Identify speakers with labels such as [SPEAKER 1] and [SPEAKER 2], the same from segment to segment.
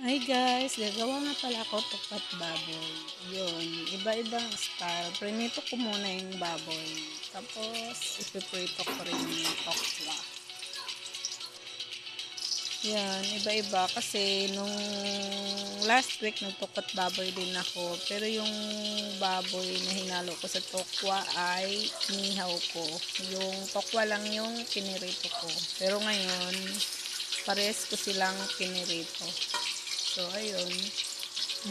[SPEAKER 1] Hi guys, gagawa nga pala ako tupat baboy. Yun, iba-ibang style. Prinito ko muna yung baboy. Tapos, ipiprito ko rin yung tokwa. Yan, iba-iba. Kasi nung last week, nagtukot baboy din ako. Pero yung baboy na hinalo ko sa tokwa ay inihaw ko. Yung tokwa lang yung pinirito ko. Pero ngayon, pares ko silang pinirito. So, ayun.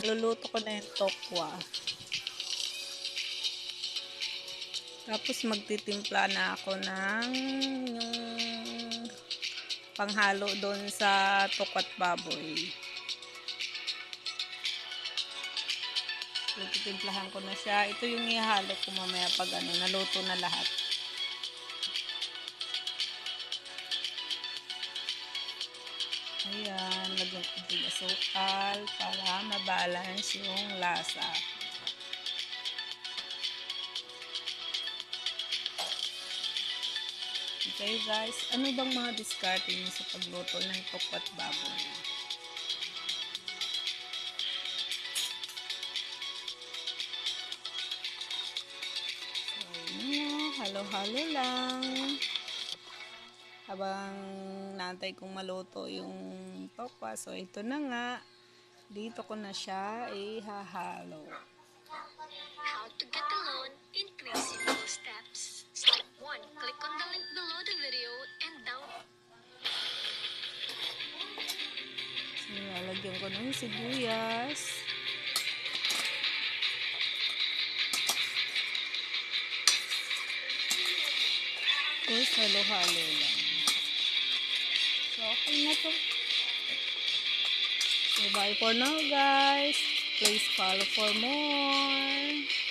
[SPEAKER 1] Luluto ko na yung tokwa. Tapos magtitimpla na ako ng yung panghalo doon sa tokwat baboy. So, titimplahan ko na siya. Ito yung ihalo ko mamaya pag naluto na lahat. Ayan, lagyan ko din asukal para mabalance yung lasa. Okay guys, ano bang mga diskarte niyo sa pagluto ng tokwat baboy? Halo-halo lang. Habang naantay kong maluto yung tokwa. So, ito na nga. Dito ko na siya ihahalo.
[SPEAKER 2] How to get a loan in 3 simple steps. Step 1. Click on the link below the video and download.
[SPEAKER 1] So, lalagyan ko ng sibuyas. Tapos, halo-halo lang. So, okay na to. So, bye for now, guys. Please follow for more.